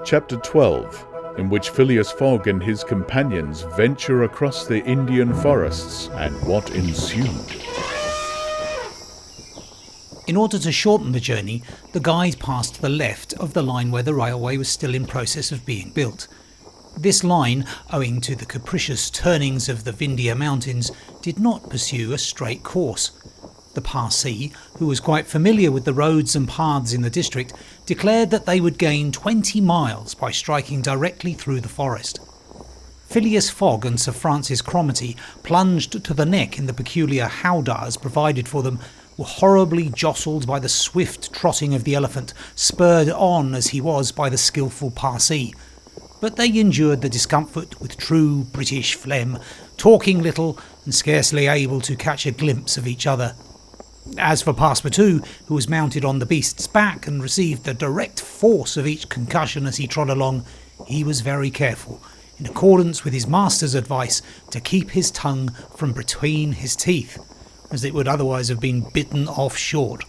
Chapter 12, in which Phileas Fogg and his companions venture across the Indian forests and what ensued. In order to shorten the journey, the guide passed to the left of the line where the railway was still in process of being built. This line, owing to the capricious turnings of the Vindhya Mountains, did not pursue a straight course. The Parsee, who was quite familiar with the roads and paths in the district, declared that they would gain 20 miles by striking directly through the forest. Phileas Fogg and Sir Francis Cromarty, plunged to the neck in the peculiar howdahs provided for them, were horribly jostled by the swift trotting of the elephant, spurred on as he was by the skilful Parsee. But they endured the discomfort with true British phlegm, talking little and scarcely able to catch a glimpse of each other. As for Passepartout, who was mounted on the beast's back and received the direct force of each concussion as he trod along, he was very careful, in accordance with his master's advice, to keep his tongue from between his teeth, as it would otherwise have been bitten off short.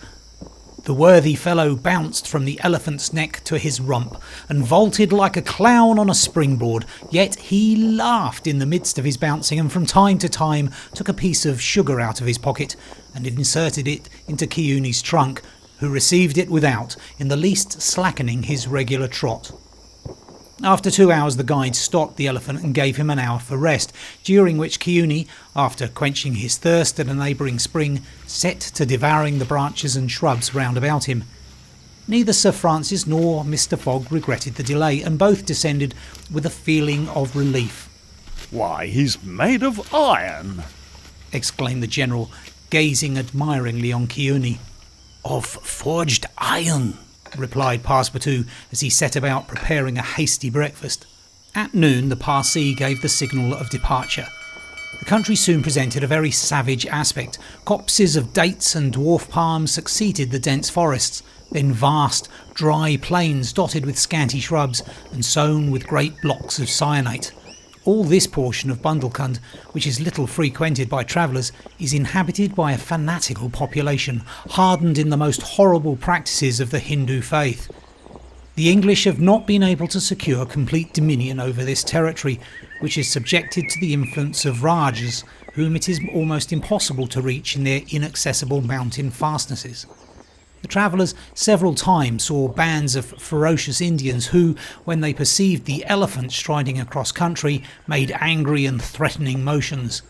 The worthy fellow bounced from the elephant's neck to his rump, and vaulted like a clown on a springboard, yet he laughed in the midst of his bouncing, and from time to time took a piece of sugar out of his pocket, and inserted it into Keawe's trunk, who received it without, in the least slackening his regular trot. After 2 hours the guide stopped the elephant and gave him an hour for rest, during which Keawe, after quenching his thirst at a neighbouring spring, set to devouring the branches and shrubs round about him. Neither Sir Francis nor Mr. Fogg regretted the delay, and both descended with a feeling of relief. "Why, he's made of iron!" exclaimed the General, gazing admiringly on Keawe. "Of forged iron," replied Passepartout as he set about preparing a hasty breakfast. At noon the Parsee gave the signal of departure. The country soon presented a very savage aspect. Copses of dates and dwarf palms succeeded the dense forests, then vast, dry plains dotted with scanty shrubs and sown with great blocks of cyanate. All this portion of Bundelkund, which is little frequented by travellers, is inhabited by a fanatical population, hardened in the most horrible practices of the Hindu faith. The English have not been able to secure complete dominion over this territory, which is subjected to the influence of Rajas, whom it is almost impossible to reach in their inaccessible mountain fastnesses. The travellers several times saw bands of ferocious Indians who, when they perceived the elephant striding across country, made angry and threatening motions.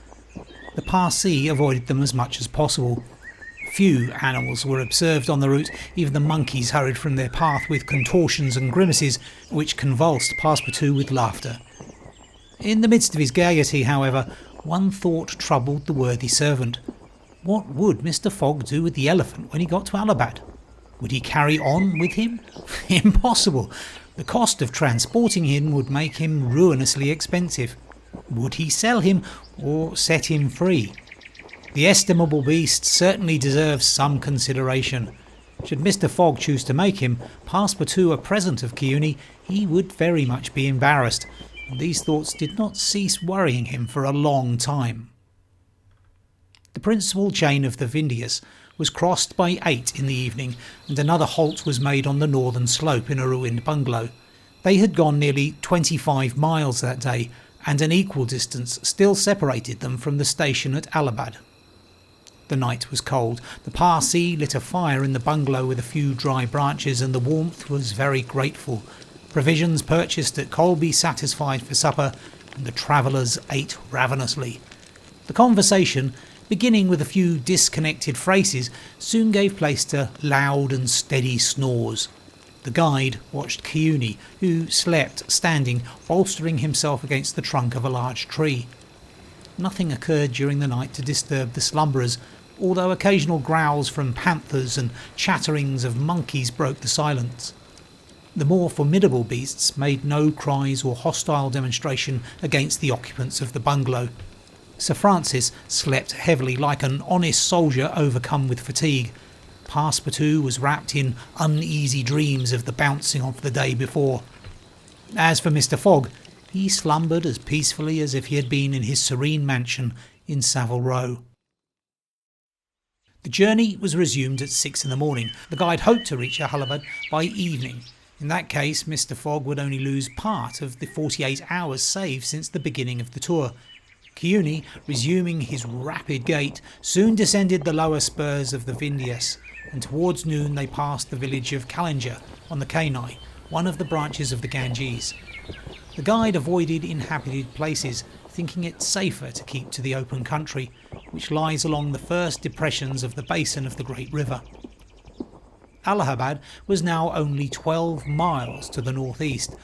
The Parsee avoided them as much as possible. Few animals were observed on the route. Even the monkeys hurried from their path with contortions and grimaces which convulsed Passepartout with laughter. In the midst of his gaiety, however, one thought troubled the worthy servant. What would Mr. Fogg do with the elephant when he got to Allahabad? Would he carry on with him? Impossible! The cost of transporting him would make him ruinously expensive. Would he sell him or set him free? The estimable beast certainly deserves some consideration. Should Mr. Fogg choose to make him Passepartout a present of Keawe, he would very much be embarrassed, and these thoughts did not cease worrying him for a long time. The principal chain of the Vindhyas was crossed by 8 in the evening, and another halt was made on the northern slope in a ruined bungalow. They had gone nearly 25 miles that day, and an equal distance still separated them from the station at Allahabad. The night was cold. The Parsee lit a fire in the bungalow with a few dry branches, and the warmth was very grateful. Provisions purchased at Colby satisfied for supper, and the travellers ate ravenously. The conversation, beginning with a few disconnected phrases, soon gave place to loud and steady snores. The guide watched Keawe, who slept standing, bolstering himself against the trunk of a large tree. Nothing occurred during the night to disturb the slumberers, although occasional growls from panthers and chatterings of monkeys broke the silence. The more formidable beasts made no cries or hostile demonstration against the occupants of the bungalow. Sir Francis slept heavily like an honest soldier overcome with fatigue. Passepartout was wrapped in uneasy dreams of the bouncing of the day before. As for Mr. Fogg, he slumbered as peacefully as if he had been in his serene mansion in Savile Row. The journey was resumed at 6 in the morning. The guide hoped to reach Allahabad by evening. In that case, Mr. Fogg would only lose part of the 48 hours saved since the beginning of the tour. Chiune, resuming his rapid gait, soon descended the lower spurs of the Vindhias, and towards noon they passed the village of Callinger on the Kenai, one of the branches of the Ganges. The guide avoided inhabited places, thinking it safer to keep to the open country, which lies along the first depressions of the basin of the great river. Allahabad was now only 12 miles to the northeast.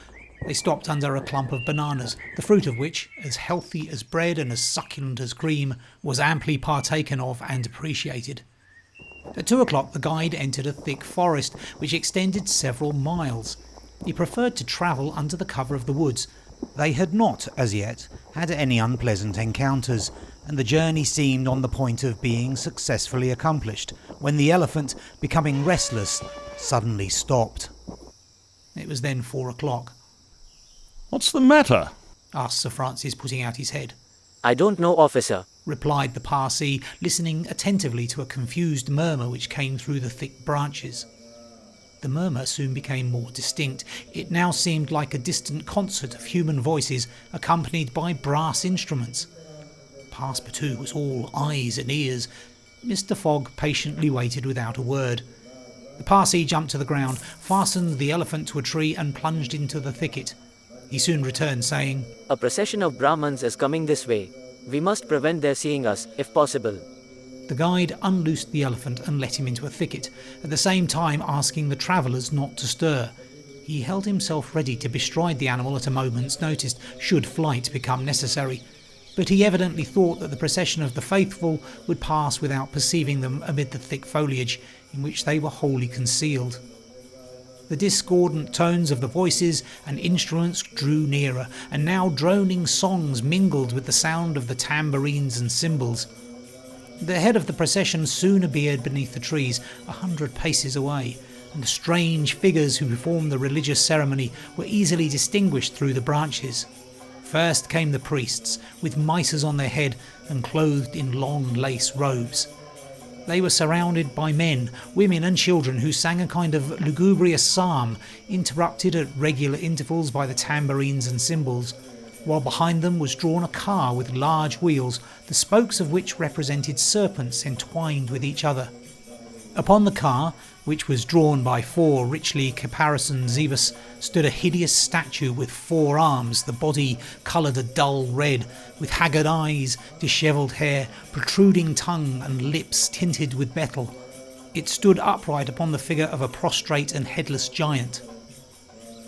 They stopped under a clump of bananas, the fruit of which, as healthy as bread and as succulent as cream, was amply partaken of and appreciated. At 2 o'clock the guide entered a thick forest which extended several miles. He preferred to travel under the cover of the woods. They had not, as yet, had any unpleasant encounters, and the journey seemed on the point of being successfully accomplished, when the elephant, becoming restless, suddenly stopped. It was then 4 o'clock. What's the matter? Asked Sir Francis, putting out his head. I don't know, officer, Replied the Parsee, listening attentively to a confused murmur which came through the thick branches. The murmur soon became more distinct. It now seemed like a distant concert of human voices accompanied by brass instruments. Passepartout was all eyes and ears. Mr. Fogg patiently waited without a word. The Parsee jumped to the ground, fastened the elephant to a tree and plunged into the thicket. He soon returned, saying, a procession of Brahmins is coming this way. We must prevent their seeing us, if possible. The guide unloosed the elephant and let him into a thicket, at the same time asking the travellers not to stir. He held himself ready to bestride the animal at a moment's notice, should flight become necessary. But he evidently thought that the procession of the faithful would pass without perceiving them amid the thick foliage, in which they were wholly concealed. The discordant tones of the voices and instruments drew nearer, and now droning songs mingled with the sound of the tambourines and cymbals. The head of the procession soon appeared beneath the trees, 100 paces away, and the strange figures who performed the religious ceremony were easily distinguished through the branches. First came the priests, with mitres on their head and clothed in long lace robes. They were surrounded by men, women and children who sang a kind of lugubrious psalm, interrupted at regular intervals by the tambourines and cymbals, while behind them was drawn a car with large wheels, the spokes of which represented serpents entwined with each other. Upon the car, which was drawn by 4 richly caparisoned zebus, stood a hideous statue with 4 arms, the body coloured a dull red, with haggard eyes, dishevelled hair, protruding tongue and lips tinted with metal. It stood upright upon the figure of a prostrate and headless giant.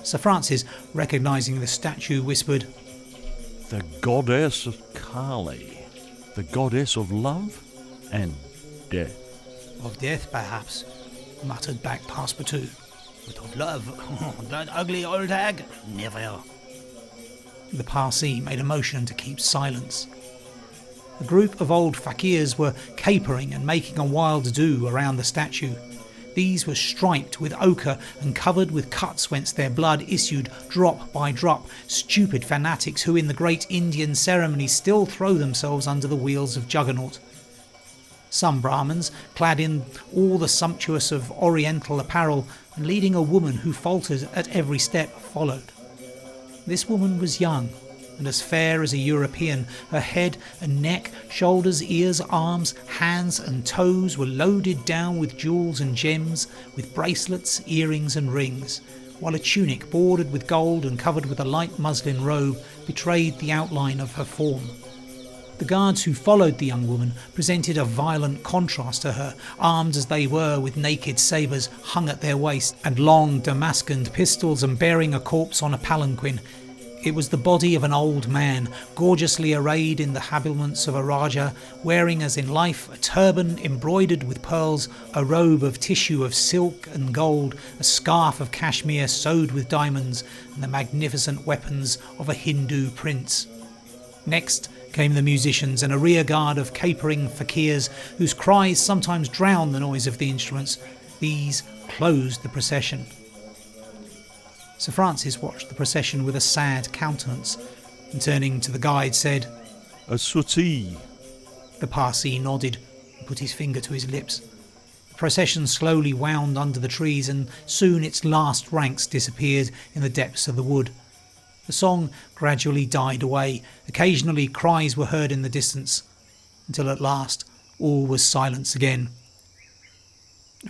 Sir Francis, recognising the statue, whispered, The goddess Kali, the goddess of love and death. Of death, perhaps, muttered back Passepartout. But of love, that ugly old hag, never. The Parsee made a motion to keep silence. A group of old fakirs were capering and making a wild do around the statue. These were striped with ochre and covered with cuts whence their blood issued drop by drop, stupid fanatics who in the great Indian ceremony still throw themselves under the wheels of Juggernaut. Some Brahmins, clad in all the sumptuous of oriental apparel and leading a woman who faltered at every step, followed. This woman was young and as fair as a European. Her head and neck, shoulders, ears, arms, hands and toes were loaded down with jewels and gems, with bracelets, earrings and rings, while a tunic bordered with gold and covered with a light muslin robe betrayed the outline of her form. The guards who followed the young woman presented a violent contrast to her, armed as they were with naked sabres hung at their waist and long Damascene pistols, and bearing a corpse on a palanquin. It was the body of an old man, gorgeously arrayed in the habiliments of a Raja, wearing as in life a turban embroidered with pearls, a robe of tissue of silk and gold, a scarf of cashmere sewed with diamonds, and the magnificent weapons of a Hindu prince. Next came the musicians and a rear guard of capering fakirs whose cries sometimes drowned the noise of the instruments. These closed the procession. Sir Francis watched the procession with a sad countenance and turning to the guide said, A suttee. The Parsee nodded and put his finger to his lips. The procession slowly wound under the trees, and soon its last ranks disappeared in the depths of the wood. The song gradually died away. Occasionally cries were heard in the distance, until at last all was silence again.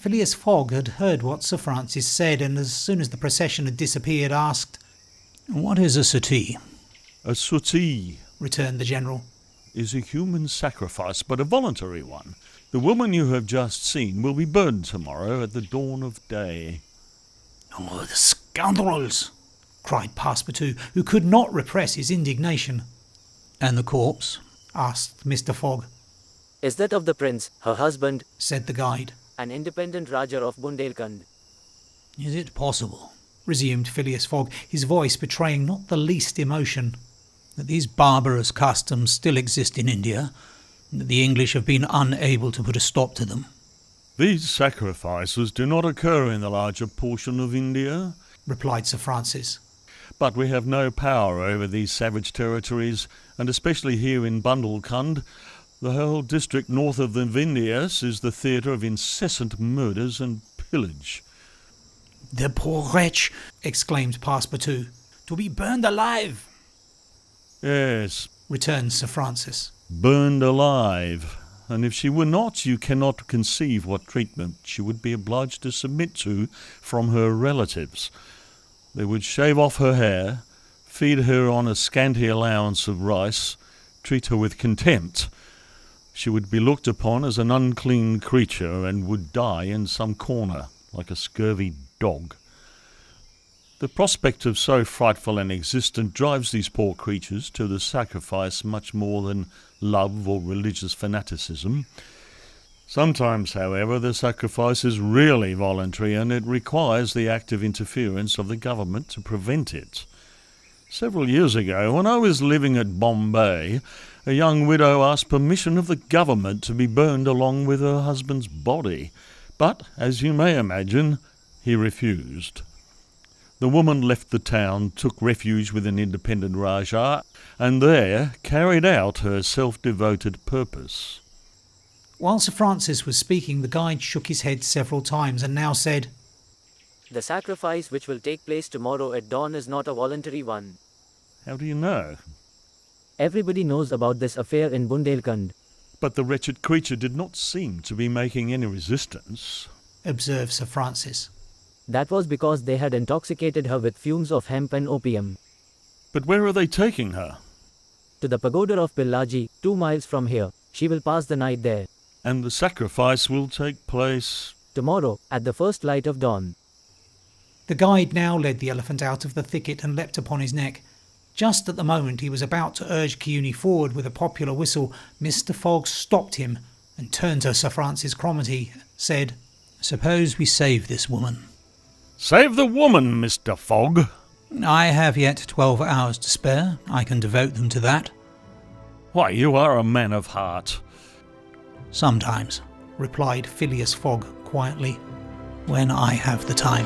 Phileas Fogg had heard what Sir Francis said, and as soon as the procession had disappeared, asked, "What is a suttee?" A suttee, returned the General. is a human sacrifice, but a voluntary one. The woman you have just seen will be burned tomorrow at the dawn of day. Oh, the scoundrels! cried Passepartout, who could not repress his indignation. And the corpse? asked Mr. Fogg. Is that of the prince, her husband, said the guide. an independent Raja of Bundelkhand. Is it possible, resumed Phileas Fogg, his voice betraying not the least emotion, that these barbarous customs still exist in India, and that the English have been unable to put a stop to them? These sacrifices do not occur in the larger portion of India, replied Sir Francis. but we have no power over these savage territories, and especially here in Bundelkhand, the whole district north of the Vindhyas is the theatre of incessant murders and pillage. The poor wretch! exclaimed Passepartout. To be burned alive! Yes, returned Sir Francis. burned alive. And if she were not, you cannot conceive what treatment she would be obliged to submit to from her relatives. They would shave off her hair, feed her on a scanty allowance of rice, treat her with contempt. She would be looked upon as an unclean creature and would die in some corner, like a scurvy dog. The prospect of so frightful an existence drives these poor creatures to the sacrifice much more than love or religious fanaticism. Sometimes, however, the sacrifice is really voluntary, and it requires the active interference of the government to prevent it. Several years ago, when I was living at Bombay, a young widow asked permission of the government to be burned along with her husband's body, but, as you may imagine, he refused. The woman left the town, took refuge with an independent Rajah, and there carried out her self-devoted purpose. While Sir Francis was speaking, the guide shook his head several times and now said, The sacrifice which will take place tomorrow at dawn is not a voluntary one. How do you know? Everybody knows about this affair in Bundelkhand. But the wretched creature did not seem to be making any resistance, observed Sir Francis. That was because they had intoxicated her with fumes of hemp and opium. But where are they taking her? To the pagoda of Pillaji, 2 miles from here. She will pass the night there. And the sacrifice will take place tomorrow, at the first light of dawn. The guide now led the elephant out of the thicket and leapt upon his neck. Just at the moment he was about to urge Chiuni forward with a popular whistle, Mr. Fogg stopped him and turned to Sir Francis Cromarty, said, Suppose we save this woman. Save the woman, Mr. Fogg. I have yet 12 hours to spare. I can devote them to that. Why, you are a man of heart. Sometimes, replied Phileas Fogg quietly, when I have the time.